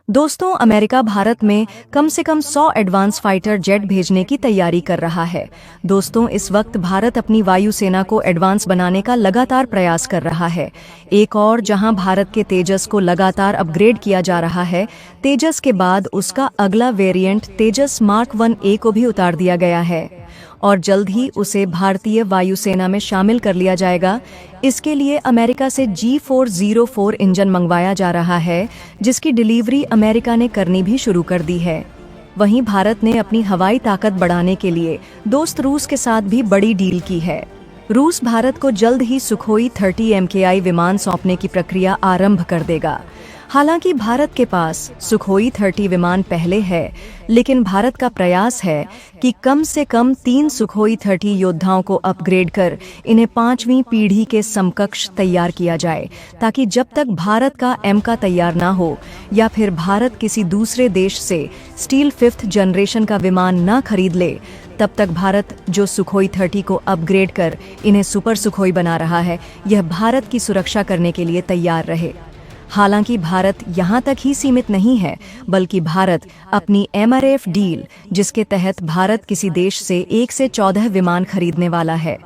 दोस्तों, अमेरिका भारत में कम से कम 100 एडवांस फाइटर जेट भेजने की तैयारी कर रहा है। दोस्तों, इस वक्त भारत अपनी वायुसेना को एडवांस बनाने का लगातार प्रयास कर रहा है। एक और जहां भारत के तेजस को लगातार अपग्रेड किया जा रहा है, तेजस के बाद उसका अगला वेरिएंट तेजस मार्क 1A को भी उतार दिया गया है और जल्द ही उसे भारतीय वायुसेना में शामिल कर लिया जाएगा। इसके लिए अमेरिका से G404 इंजन मंगवाया जा रहा है, जिसकी डिलीवरी अमेरिका ने करनी भी शुरू कर दी है। वहीं भारत ने अपनी हवाई ताकत बढ़ाने के लिए दोस्त रूस के साथ भी बड़ी डील की है। रूस भारत को जल्द ही सुखोई 30 MKI विमान सौंपने की प्रक्रिया आरंभ कर देगा। हालांकि भारत के पास सुखोई 30 विमान पहले है, लेकिन भारत का प्रयास है कि कम से कम 3 सुखोई 30 योद्धाओं को अपग्रेड कर इन्हें 5वीं पीढ़ी के समकक्ष तैयार किया जाए, ताकि जब तक भारत का M का तैयार ना हो या फिर भारत किसी दूसरे देश से स्टील 5th जनरेशन का विमान ना खरीद ले, तब तक भारत जो सुखोई 30 को अपग्रेड कर इन्हें सुपर सुखोई बना रहा है, यह भारत की सुरक्षा करने के लिए तैयार रहे। हालांकि भारत यहाँ तक ही सीमित नहीं है, बल्कि भारत अपनी MRF डील, जिसके तहत भारत किसी देश से 1 से 14 विमान खरीदने वाला है,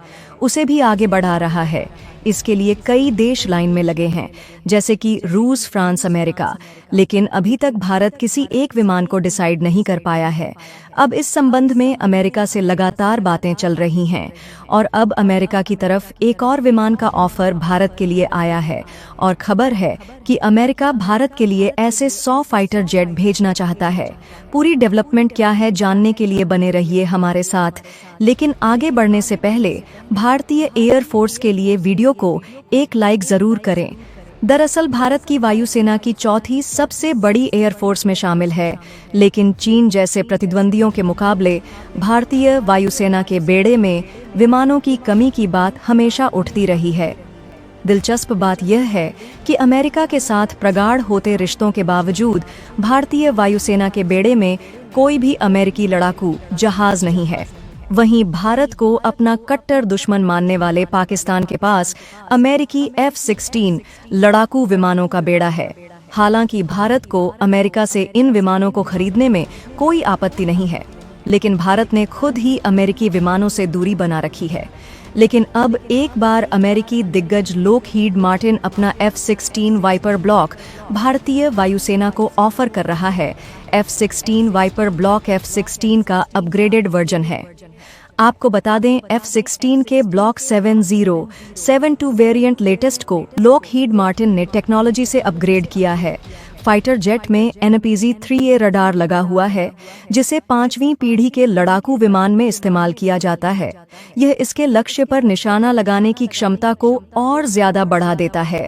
उसे भी आगे बढ़ा रहा है। इसके लिए कई देश लाइन में लगे हैं, जैसे कि रूस, फ्रांस, अमेरिका, लेकिन अभी तक भारत किसी एक विमान को डिसाइड नहीं कर पाया है। अब इस संबंध में अमेरिका से लगातार बातें चल रही हैं और अब अमेरिका की तरफ एक और विमान का ऑफर भारत के लिए आया है और खबर है कि अमेरिका भारत के लिए ऐसे 100 फाइटर जेट भेजना चाहता है। पूरी डेवलपमेंट क्या है जानने के लिए बने रहिए हमारे साथ। लेकिन आगे बढ़ने से पहले भारतीय एयरफोर्स के लिए वीडियो को एक लाइक जरूर करें। दरअसल भारत की वायुसेना की चौथी सबसे बड़ी एयरफोर्स में शामिल है, लेकिन चीन जैसे प्रतिद्वंदियों के मुकाबले भारतीय वायुसेना के बेड़े में विमानों की कमी की बात हमेशा उठती रही है। दिलचस्प बात यह है कि अमेरिका के साथ प्रगाढ़ होते रिश्तों के बावजूद भारतीय वायुसेना के बेड़े में कोई भी अमेरिकी लड़ाकू जहाज नहीं है। वहीं भारत को अपना कट्टर दुश्मन मानने वाले पाकिस्तान के पास अमेरिकी F-16 लड़ाकू विमानों का बेड़ा है। हालांकि भारत को अमेरिका से इन विमानों को खरीदने में कोई आपत्ति नहीं है, लेकिन भारत ने खुद ही अमेरिकी विमानों से दूरी बना रखी है। लेकिन अब एक बार अमेरिकी दिग्गज लॉकहीड मार्टिन अपना F-16 वाइपर ब्लॉक भारतीय वायुसेना को ऑफर कर रहा है। F-16 वाइपर ब्लॉक F-16 का अपग्रेडेड वर्जन है। आपको बता दें, F-16 के ब्लॉक 7072 वेरिएंट लेटेस्ट को लॉकहीड मार्टिन ने टेक्नोलॉजी से अपग्रेड किया है। फाइटर जेट में NPZ-3A रडार लगा हुआ है, जिसे 5वीं पीढ़ी के लड़ाकू विमान में इस्तेमाल किया जाता है। यह इसके लक्ष्य पर निशाना लगाने की क्षमता को और ज्यादा बढ़ा देता है।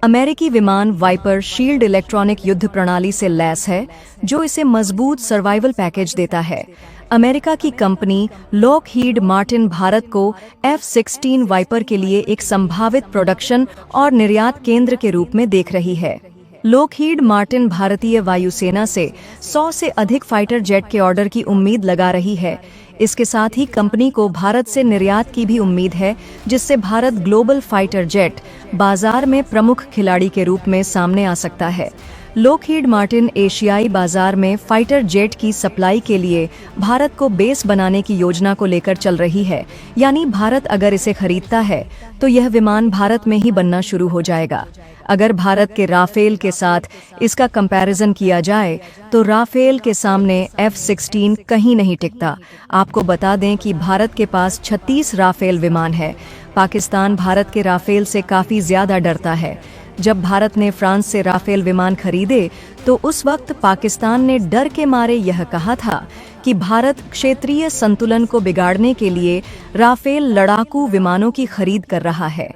अमेरिकी विमान वाइपर शील्ड इलेक्ट्रॉनिक युद्ध प्रणाली से लैस है, जो इसे मजबूत सर्वाइवल पैकेज देता है। अमेरिका की कंपनी लॉकहीड मार्टिन भारत को F-16 वाइपर के लिए एक संभावित प्रोडक्शन और निर्यात केंद्र के रूप में देख रही है। लॉकहीड मार्टिन भारतीय वायुसेना से 100 से अधिक फाइटर जेट के ऑर्डर की उम्मीद लगा रही है। इसके साथ ही कंपनी को भारत से निर्यात की भी उम्मीद है, जिससे भारत ग्लोबल फाइटर जेट बाजार में प्रमुख खिलाड़ी के रूप में सामने आ सकता है। लॉकहीड मार्टिन एशियाई बाजार में फाइटर जेट की सप्लाई के लिए भारत को बेस बनाने की योजना को लेकर चल रही है। यानी भारत अगर इसे खरीदता है तो यह विमान भारत में ही बनना शुरू हो जाएगा। अगर भारत के राफेल के साथ इसका कंपैरिजन किया जाए तो राफेल के सामने F-16 कहीं नहीं टिकता। आपको बता दें कि भारत के पास 36 राफेल विमान है। पाकिस्तान भारत के राफेल से काफी ज्यादा डरता है। जब भारत ने फ्रांस से राफेल विमान खरीदे तो उस वक्त पाकिस्तान ने डर के मारे यह कहा था कि भारत क्षेत्रीय संतुलन को बिगाड़ने के लिए राफेल लड़ाकू विमानों की खरीद कर रहा है।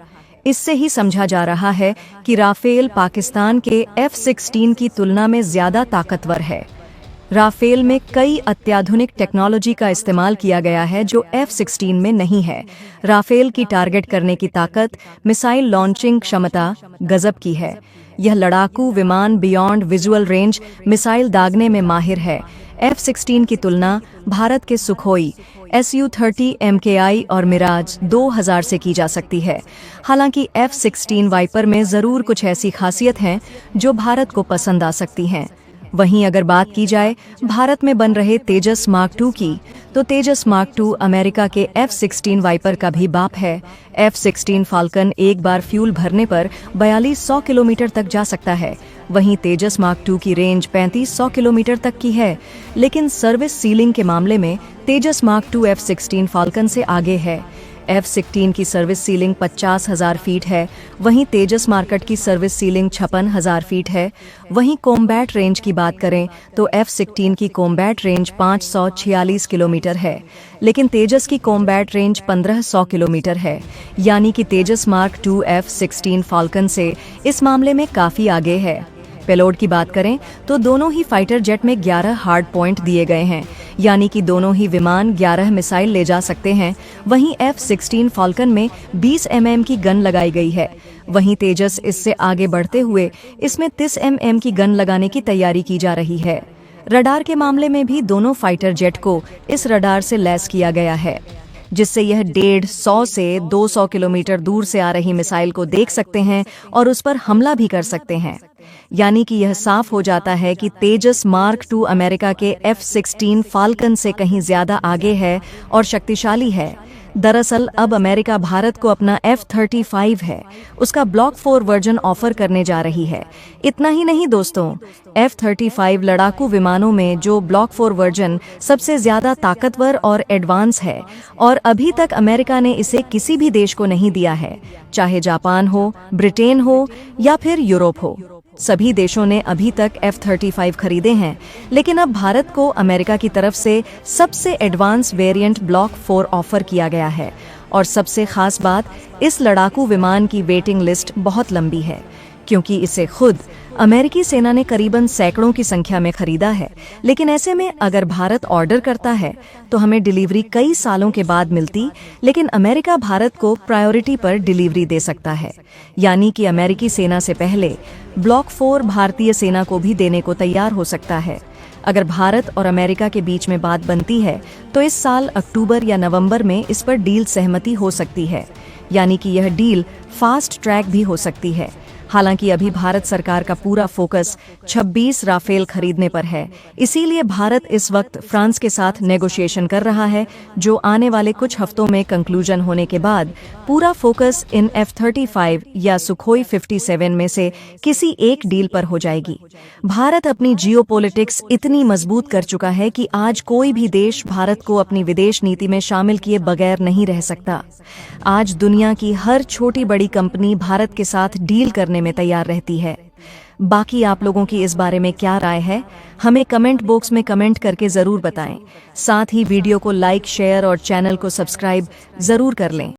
इससे ही समझा जा रहा है कि राफेल पाकिस्तान के F-16 की तुलना में ज्यादा ताकतवर है। राफेल में कई अत्याधुनिक टेक्नोलॉजी का इस्तेमाल किया गया है जो F-16 में नहीं है। राफेल की टारगेट करने की ताकत, मिसाइल लॉन्चिंग क्षमता गजब की है। यह लड़ाकू विमान बियॉन्ड विजुअल रेंज मिसाइल दागने में माहिर है। F-16 की तुलना भारत के सुखोई Su-30 MKI और मिराज 2000 से की जा सकती है। हालांकि F-16 वाइपर में जरूर कुछ ऐसी खासियत हैं जो भारत को पसंद आ सकती हैं। वहीं अगर बात की जाए भारत में बन रहे तेजस मार्क टू की, तो तेजस मार्क टू अमेरिका के F-16 वाइपर का भी बाप है। F-16 फाल्कन एक बार फ्यूल भरने पर 4200 किलोमीटर तक जा सकता है। वहीं तेजस मार्क टू की रेंज 3500 किलोमीटर तक की है, लेकिन सर्विस सीलिंग के मामले में तेजस मार्क टू F-16 फाल्कन से आगे है। F-16 की सर्विस सीलिंग 50,000 फीट है, वहीं तेजस मार्केट की सर्विस सीलिंग 56,000 फीट है। वहीं कॉम्बैट रेंज की बात करें तो F-16 की कॉम्बैट रेंज 546 किलोमीटर है, लेकिन तेजस की कॉम्बैट रेंज 1500 किलोमीटर है, यानी कि तेजस मार्क टू F-16 फाल्कन से इस मामले में काफ़ी आगे है। पेलोड की बात करें तो दोनों ही फाइटर जेट में 11 हार्ड पॉइंट दिए गए हैं, यानी कि दोनों ही विमान 11 मिसाइल ले जा सकते हैं। वहीं F-16 फाल्कन में 20 mm की गन लगाई गई है। वहीं तेजस इससे आगे बढ़ते हुए इसमें 30 mm की गन लगाने की तैयारी की जा रही है। रडार के मामले में भी दोनों फाइटर जेट को इस रडार से लैस किया गया है, जिससे यह 150 से 200 किलोमीटर दूर से आ रही मिसाइल को देख सकते हैं और उस पर हमला भी कर सकते हैं। यानी कि यह साफ हो जाता है कि तेजस मार्क टू अमेरिका के F-16 फाल्कन से कहीं ज्यादा आगे है और शक्तिशाली है। दरअसल अब अमेरिका भारत को अपना F-35 है, उसका ब्लॉक 4 वर्जन ऑफर करने जा रही है। इतना ही नहीं दोस्तों, F-35 लड़ाकू विमानों में जो ब्लॉक 4 वर्जन सबसे ज्यादा ताकतवर और एडवांस है, और अभी तक अमेरिका ने इसे किसी भी देश को नहीं दिया है, चाहे जापान हो, ब्रिटेन हो या फिर यूरोप हो। सभी देशों ने अभी तक F-35 खरीदे हैं, लेकिन अब भारत को अमेरिका की तरफ से सबसे एडवांस वेरिएंट ब्लॉक 4 ऑफर किया गया है। और सबसे खास बात, इस लड़ाकू विमान की वेटिंग लिस्ट बहुत लंबी है, क्योंकि इसे खुद अमेरिकी सेना ने करीबन सैकड़ों की संख्या में खरीदा है। लेकिन ऐसे में अगर भारत ऑर्डर करता है तो हमें डिलीवरी कई सालों के बाद मिलती, लेकिन अमेरिका भारत को प्रायोरिटी पर डिलीवरी दे सकता है, यानी कि अमेरिकी सेना से पहले ब्लॉक 4 भारतीय सेना को भी देने को तैयार हो सकता है। अगर भारत और अमेरिका के बीच में बात बनती है तो इस साल अक्टूबर या नवंबर में इस पर डील सहमति हो सकती है, यानी कि यह डील फास्ट ट्रैक भी हो सकती है। हालांकि अभी भारत सरकार का पूरा फोकस 26 राफेल खरीदने पर है, इसीलिए भारत इस वक्त फ्रांस के साथ नेगोशिएशन कर रहा है, जो आने वाले कुछ हफ्तों में कंक्लूजन होने के बाद पूरा फोकस इन F-35 या सुखोई 57 में से किसी एक डील पर हो जाएगी। भारत अपनी जियोपॉलिटिक्स इतनी मजबूत कर चुका है कि आज कोई भी देश भारत को अपनी विदेश नीति में शामिल किए बगैर नहीं रह सकता। आज दुनिया की हर छोटी बड़ी कंपनी भारत के साथ डील करने में तैयार रहती है। बाकी आप लोगों की इस बारे में क्या राय है, हमें कमेंट बॉक्स में कमेंट करके जरूर बताएं। साथ ही वीडियो को लाइक, शेयर और चैनल को सब्सक्राइब जरूर कर लें।